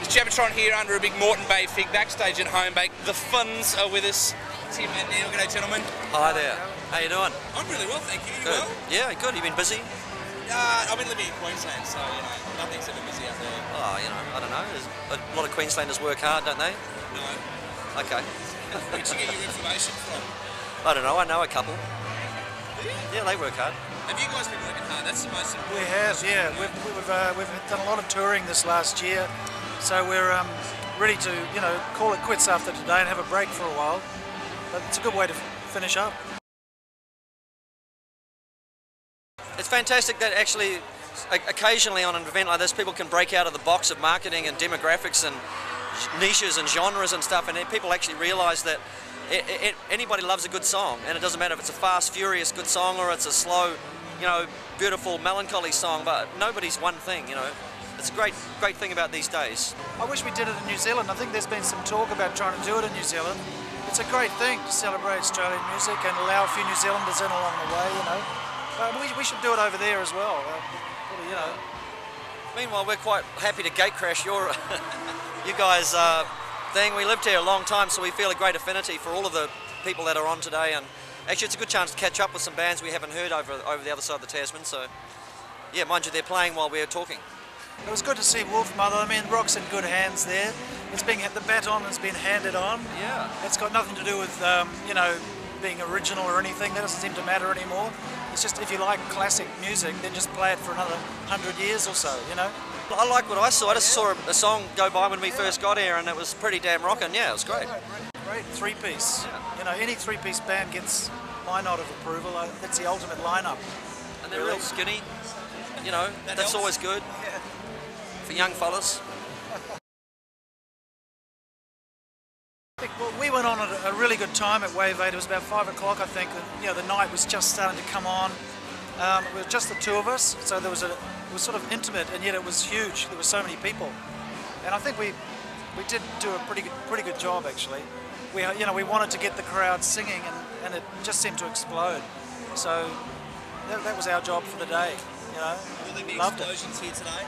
Jabba here under a big Moreton Bay fig, backstage at HOMEBAKE. The Finns are with us. Tim and Neil, g'day gentlemen. Hi there. How you doing? I'm really well, thank you. Good. Well? Yeah, good. You been busy? I've been living in Queensland, so nothing's ever busy out there. Oh, I don't know. A lot of Queenslanders work hard, don't they? No. Okay. Where'd you get your information from? I don't know. I know a couple. Yeah, they work hard. Have you guys been working hard? That's the most important. We have, yeah. We've done a lot of touring this last year, so we're ready to call it quits after today and have a break for a while. But it's a good way to finish up. It's fantastic that actually, occasionally on an event like this, people can break out of the box of marketing and demographics and niches and genres and stuff, and people actually realise that anybody loves a good song, and it doesn't matter if it's a fast, furious good song or it's a slow, beautiful, melancholy song, but nobody's one thing, It's a great thing about these days. I wish we did it in New Zealand. I think there's been some talk about trying to do it in New Zealand. It's a great thing to celebrate Australian music and allow a few New Zealanders in along the way, But we should do it over there as well, Meanwhile, we're quite happy to gate crash your, you guys' thing. We lived here a long time, so we feel a great affinity for all of the people that are on today. And actually, it's a good chance to catch up with some bands we haven't heard over the other side of the Tasman. So, yeah, mind you, they're playing while we're talking. It was good to see Wolf Mother. I mean, Rock's in good hands there. The baton has been handed on. Yeah. It's got nothing to do with, being original or anything. That doesn't seem to matter anymore. It's just if you like classic music, then just play it for another 100 years or so, I like what I saw. I just saw a song go by when we first got here, and it was pretty damn rocking. Yeah, it was great. Great three-piece. Yeah. Any three-piece band gets my nod of approval. That's the ultimate lineup. And they're real skinny. That's helps. always good for young fellas. Well, we went on at a really good time at Wave 8. It was about 5 o'clock, I think. The night was just starting to come on. It was just the two of us, so it was sort of intimate, and yet it was huge. There were so many people, and I think we did do a pretty good job actually. We wanted to get the crowd singing, and it just seemed to explode. So that was our job for the day. Will there be Loved explosions here today?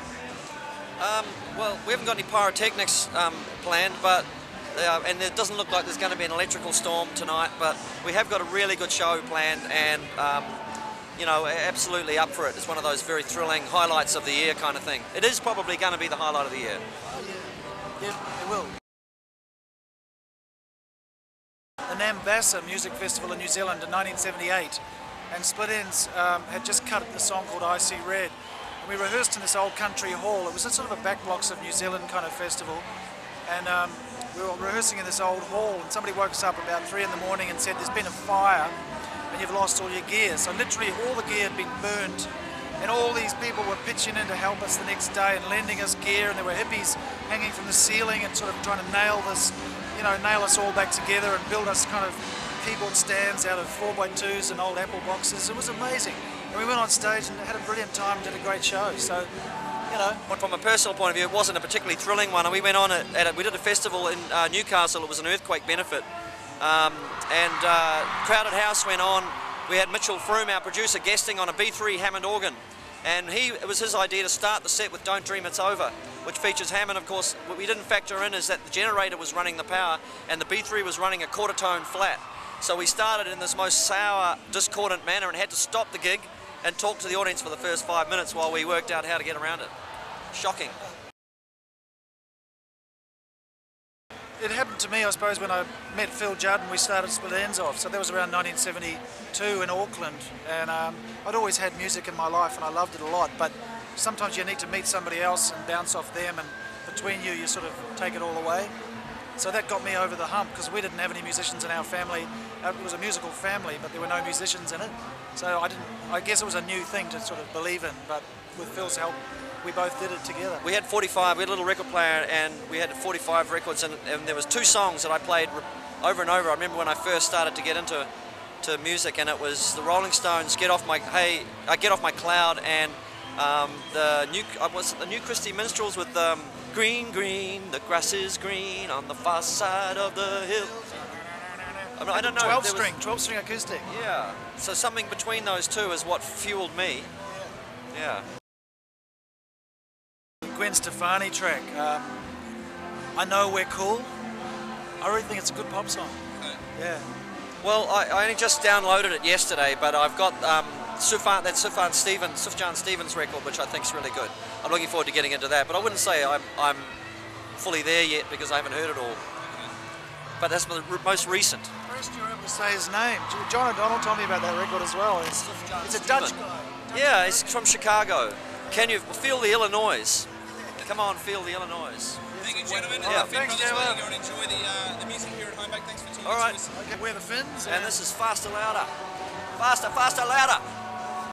Well, we haven't got any pyrotechnics planned, but and it doesn't look like there's going to be an electrical storm tonight. But we have got a really good show planned, and absolutely up for it. It's one of those very thrilling highlights of the year kind of thing. It is probably going to be the highlight of the year. Yeah, it will. The Nambassa Music Festival in New Zealand in 1978, and Split Enz had just cut the song called I See Red. And we rehearsed in this old country hall. It was a sort of a back blocks of New Zealand kind of festival, and we were rehearsing in this old hall, and somebody woke us up about 3 in the morning and said, "There's been a fire and you've lost all your gear." So literally all the gear had been burnt, and all these people were pitching in to help us the next day and lending us gear, and there were hippies hanging from the ceiling and sort of trying to nail us all back together and build us kind of keyboard stands out of 4x2s and old Apple boxes. It was amazing. And we went on stage and had a brilliant time and did a great show. So, But from a personal point of view, it wasn't a particularly thrilling one. We went on we did a festival in Newcastle. It was an earthquake benefit. Crowded House went on. We had Mitchell Froome, our producer, guesting on a B3 Hammond organ, and it was his idea to start the set with Don't Dream It's Over, which features Hammond. Of course, what we didn't factor in is that the generator was running the power and the B3 was running a quarter tone flat. So we started in this most sour, discordant manner and had to stop the gig and talk to the audience for the first 5 minutes while we worked out how to get around it. Shocking. it happened to me, I suppose, when I met Phil Judd and we started Split Enz off. So that was around 1972 in Auckland, and I'd always had music in my life and I loved it a lot, but sometimes you need to meet somebody else and bounce off them, and between you sort of take it all away. So that got me over the hump, because we didn't have any musicians in our family. It was a musical family, but there were no musicians in it. So I guess it was a new thing to sort of believe in, but with Phil's help, we both did it together. We had 45, we had a little record player, and we had 45 records, and there was 2 songs that I played over and over. I remember when I first started to get into music, and it was the Rolling Stones, Get Off My Cloud, and the new Christie Minstrels with Green, green, the grass is green on the far side of the hill. I don't know. 12-string acoustic. Yeah. So something between those two is what fueled me. Yeah. Gwen Stefani track. I know we're cool. I really think it's a good pop song. Okay. Yeah. Well, I only just downloaded it yesterday, but I've got Sufjan Stevens record, which I think is really good. I'm looking forward to getting into that, but I wouldn't say I'm fully there yet because I haven't heard it all. But that's the most recent. First you're able to say his name. John O'Donnell told me about that record as well. It's a Dutch guy. Yeah, he's from Chicago. Can you feel the Illinois? Come on, feel the Illinois. Thank you, gentlemen. Yeah, Finn thanks, Brothers, Jabba. go and enjoy the music here at HOMEBAKE. Thanks for tuning All right. in to us. Okay, we're the Finns. And this is Faster Louder. Faster, faster, louder.